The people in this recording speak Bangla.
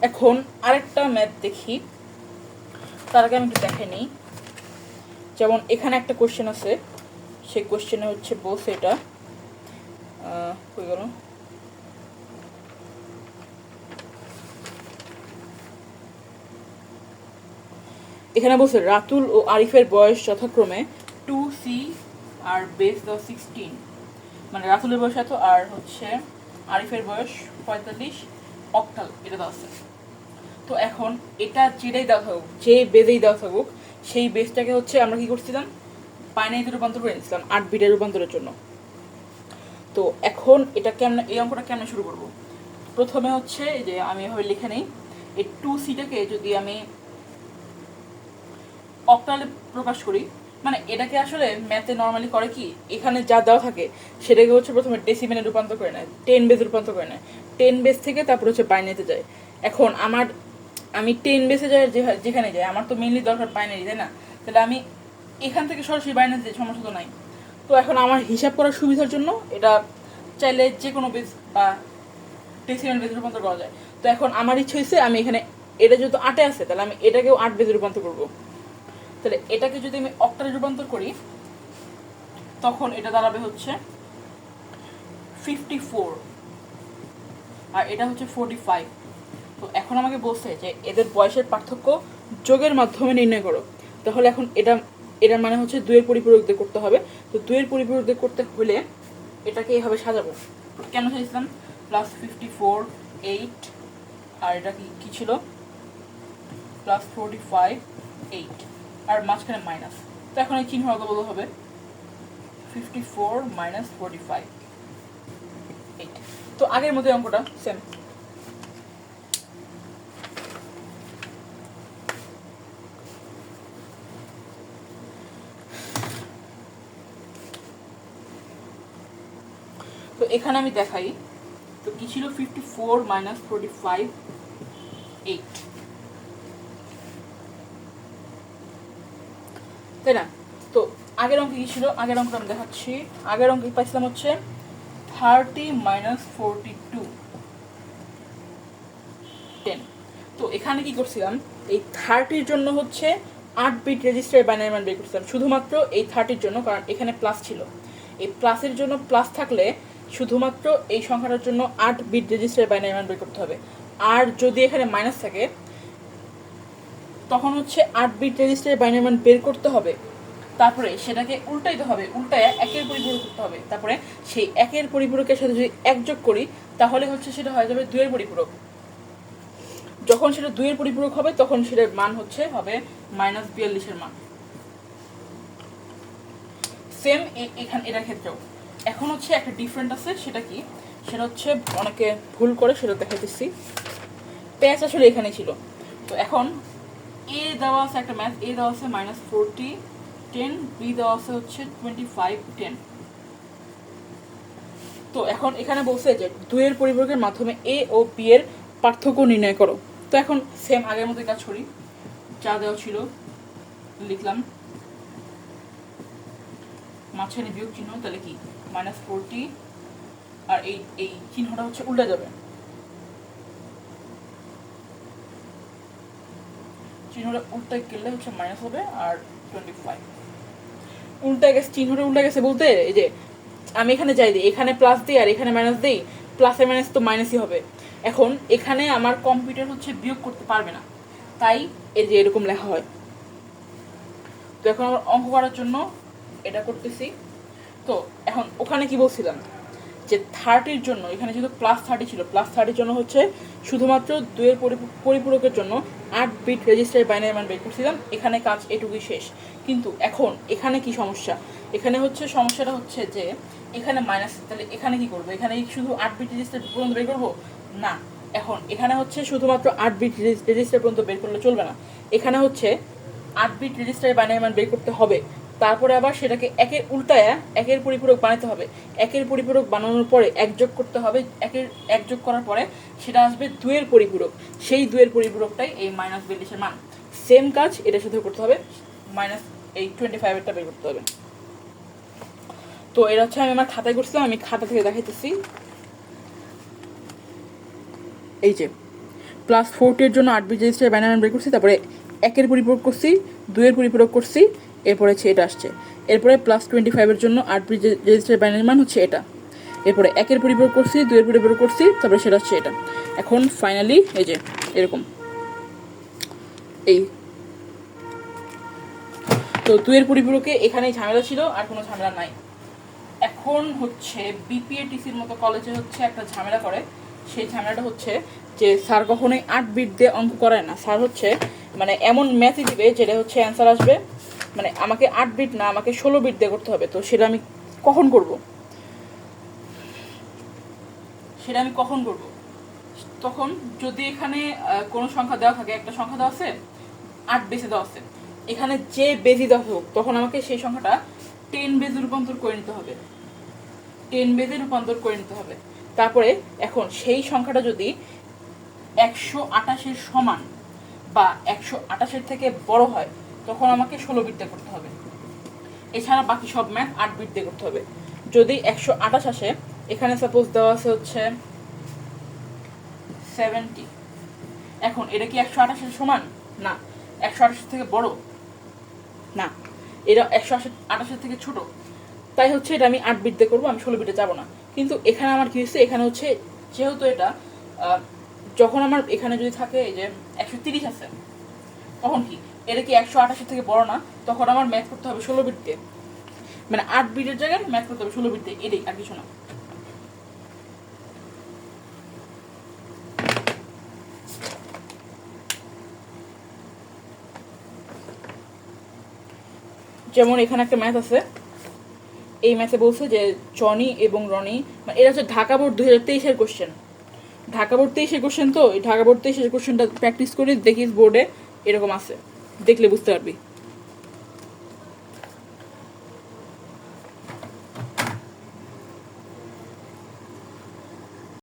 এখন আরেকটা ম্যাথ দেখি, তার আগে আমি একটু দেখে নিই। যেমন এখানে একটা কোশ্চেন আছে, সেই কোশ্চেনে হচ্ছে বলছে এটা হয়ে গেল, এখানে বলছে রাতুল ও আরিফের বয়স যথাক্রমে 2C আর বেস দাও 16, মানে রাতুলের বয়স এত আর হচ্ছে আরিফের বয়স 45 অক্টাল এটা দেওয়া আছে। তো এখন এটা যেটাই দেওয়া থাকুক, যে বেজেই দেওয়া থাকুক, সেই বেসটাকে হচ্ছে আমরা কি করছিলাম, বাইনারিতে রূপান্তর করে নিচ্ছিলাম 8 বিটের রূপান্তরের জন্য। তো এখন এটা কেমন, এই অঙ্কটা কেমন শুরু করব? প্রথমে হচ্ছে যে আমি এভাবে লিখে নিই, এই 2C-টাকে যদি আমি অক্টালে প্রকাশ করি, মানে এটাকে আসলে ম্যাথে নর্মালি করে কি, এখানে যা দেওয়া থাকে সেটাকে হচ্ছে প্রথমে ডেসিমেলে রূপান্তর করে নেয়, 10 বেসে রূপান্তর করে নেয়, 10 বেস থেকে তারপর হচ্ছে বাইনারিতে যায়। এখন আমি 10 বেসে যাই যেখানে যাই, আমার তো মেইনলি দরকার বাইনারি, তাই না? তাহলে আমি এখান থেকে সরাসরি বাইনারিতে যাই, সমস্যা তো নাই। তো এখন আমার হিসাব করার সুবিধার জন্য এটা চাইলে যে কোনো বেস বা ডেসিমেল বেসে রূপান্তর করা যায়। তো এখন আমার ইচ্ছে হয়েছে আমি এখানে, এটা যেহেতু 8-এ আছে তাহলে আমি এটাকেও 8 বেসে রূপান্তর করবো। তাহলে এটাকে যদি আমি অক্টালে রূপান্তর করি তখন এটা দাঁড়াবে হচ্ছে 54 আর এটা হচ্ছে 45। তো এখন আমাকে বলছে যে এদের বয়সের পার্থক্য যোগের মাধ্যমে নির্ণয় করো। তাহলে এখন এটার মানে হচ্ছে 2-এর পরিপূরক দিয়ে করতে হবে। তো 2-এর পরিপূরক দিয়ে করতে হলে এটাকে এইভাবে সাজাবো। কেন সাজিয়েছিলাম? +54 8 আর এটা কি ছিল, +45 8 আর মাঝখানে মাইনাস। তো এখন এই চিহ্ন বদল হবে 54 - 45 8। তো আগের মতো অঙ্কটা সেম। তো এখানে আমি দেখাই, তো কি ছিল 54 - 45 8, তাই না? তো আগের অঙ্কে কি ছিল, আগের অঙ্কটা আমি দেখাচ্ছি। আগের অঙ্কে পাইছিলাম হচ্ছে 30 - 42 10। তো এখানে কি করছিলাম, এই 30-র জন্য হচ্ছে 8 বিট রেজিস্টারে বাইনারি মান বের করছিলাম, শুধুমাত্র এই 30-র জন্য, কারণ এখানে প্লাস ছিল। এই প্লাসের জন্য প্লাস থাকলে শুধুমাত্র এই সংখ্যাটার জন্য 8 বিট রেজিস্টারে বাইনারি মান বের করতে হবে। আর যদি এখানে মাইনাস থাকে তখন হচ্ছে 8 বিট রেজিস্টারে বাইনারি মান বের করতে হবে, তারপরে সেটাকে উল্টাইতে হবে, উল্টায় একের পরিপূরক করতে হবে, তারপরে সেই একের পরিপূরকের সাথে যদি 1 যোগ করি তাহলে হচ্ছে সেটা হয়ে যাবে 2-এর পরিপূরক। যখন সেটা 2-এর পরিপূরক হবে তখন সেটার মান হচ্ছে হবে -42-এর মান। সেম এখানে এটার ক্ষেত্রেও। এখন হচ্ছে একটা ডিফারেন্ট আছে, সেটা কি, সেটা হচ্ছে অনেকে ভুল করে, সেটা দেখাইতেছি। প্যাচ আসলে এখানে ছিল। তো এখন এ দেওয়া আছে একটা ম্যাথ, এ দেওয়া আছে -40 10, বি দেওয়া আছে হচ্ছে 25 10। তো এখন এখানে বলছে যে 2-এর পরিপূরকের মাধ্যমে এ ও বি এর পার্থক্য নির্ণয় করো। তো এখন সেম আগের মতোই কাজ করি, যা দেওয়া ছিল লিখলাম, মাঝখানে বিয়োগ চিহ্ন, তাহলে কি -40 আর এই চিহ্নটা হচ্ছে উল্টে যাবে, চিহ্নটা উল্টে গেলে হচ্ছে মাইনাস হবে আর 25 উল্টে গেছে, চিহ্নটা উল্টে গেছে বলতে এই যে আমি এখানে যাই দিই, এখানে প্লাস দিই আর এখানে মাইনাস দিই, প্লাসে মাইনাস তো মাইনাসই হবে। এখন এখানে আমার কম্পিউটার হচ্ছে বিয়োগ করতে পারবে না, তাই এই যে এরকম লেখা হয়। তো এখন আমার অঙ্ক করার জন্য এটা করতেছি। তো এখন ওখানে কি বলছিলাম যে 30-র জন্য, এখানে যেহেতু +30 ছিল, +30-র জন্য হচ্ছে শুধুমাত্র 2-এর পরিপূরকের জন্য 8 বিট রেজিস্টারে বাইনারি মান বের করছিলাম, এখানে কাজ এটুকুই শেষ। কিন্তু এখন এখানে কি সমস্যা, এখানে হচ্ছে সমস্যাটা হচ্ছে যে এখানে মাইনাস, তাহলে এখানে কি করবো, এখানে শুধু 8 বিট রেজিস্টার পর্যন্ত বের করবো না। এখন এখানে হচ্ছে শুধুমাত্র 8 বিট রেজিস্টার পর্যন্ত বের করলে চলবে না, এখানে হচ্ছে 8 বিট রেজিস্টারে বাইনারি মান বের করতে হবে, তারপরে আবার সেটাকে একের উল্টায় একের পরিপূরক বানাতে হবে, একের পরিপূরক বানানোর পরে 1 যোগ করতে হবে, একের 1 যোগ করার পরে সেটা আসবে 2-এর পরিপূরক, সেই 2-এর পরিপূরকটাই এই -42-এর মান। সেম কাজ এটার সাথে করতে হবে, এই 25-এরটা বের করতে হবে। তো এটা হচ্ছে আমি আমার খাতায় করছিলাম, আমি খাতা থেকে দেখাইতেছি। এই যে প্লাস 40 জন্য 8 বিট রেজিস্টার বাইনারি বের করছি, তারপরে 1-এর পরিপূরক করছি, 2-এর পরিপূরক করছি, এরপরে হচ্ছে এটা আসছে। এরপরে প্লাস 25-এর জন্য 8 বিট রেজিস্টার বাইনারি মান হচ্ছে এটা। এরপরে 1-এর পরিপূরক করছি, 2-এর পরিপূরক করছি, তারপরে সেটা হচ্ছে এটা। এখন ফাইনালি এই যে এরকম এই তো 2-এর পরিপূরকে এখানেই ঝামেলা ছিল, আর কোনো ঝামেলা নাই। এখন হচ্ছে বিপিএটিসির মতো কলেজে হচ্ছে একটা ঝামেলা করে। সেই ঝামেলাটা হচ্ছে যে স্যার কখনোই 8 বিট দিয়ে অঙ্ক করায় না। স্যার হচ্ছে মানে এমন ম্যাথই দিবে যেটা হচ্ছে অ্যান্সার আসবে, মানে আমাকে 8 বিট না, আমাকে 16 বিট দিয়ে করতে হবে। তো সেটা আমি কখন করব? তখন যদি এখানে কোনো সংখ্যা দেওয়া থাকে, একটা সংখ্যা দেওয়া আছে 8 বেসে দেওয়া আছে, এখানে যে বেজি দেওয়া হোক তখন আমাকে সেই সংখ্যাটা 10 বেজে রূপান্তর করে নিতে হবে। 10 বেজে রূপান্তর করে নিতে হবে। তারপরে এখন সেই সংখ্যাটা যদি 128-এর সমান বা 128-এর থেকে বড় হয় তখন আমাকে 16 বিট দিয়ে করতে হবে। এছাড়া বাকি সব ম্যাথ 8 বিট দিয়ে করতে হবে। যদি 128 আসে, এখানে সাপোজ দেওয়া আছে হচ্ছে 70, এখন এটা কি 128-এর সমান? না। 128-এর থেকে বড়? না। এটা 128-এর থেকে ছোট। তাই হচ্ছে এটা আমি 8 বিট দিয়ে করবো, আমি 16 বিটে যাবো না। কিন্তু এখানে আমার কি হচ্ছে, এখানে হচ্ছে যেহেতু এটা যখন আমার এখানে যদি থাকে এই যে 130 আছে, তখন কি এটা কি 128-এর থেকে বড় না? তখন আমার ম্যাথ করতে হবে 16 বিট দিয়ে, মানে 8 বিটের জায়গায় ম্যাথ করতে হবে 16 বিট দিয়ে, এটাই, আর কিছু না। যেমন এখানে একটা ম্যাথ আছে, এই ম্যাথে বলছে যে জনি এবং রনি, মানে এটা হচ্ছে ঢাকা বোর্ড 2023-এর কোশ্চেন। ঢাকা বোর্ড 23-এর কোশ্চেন, তো এই ঢাকা বোর্ড 23-এর কোশ্চেনটা প্র্যাকটিস করে দেখিস বোর্ডে এরকম আছে, দেখলে বুঝতে পারবি।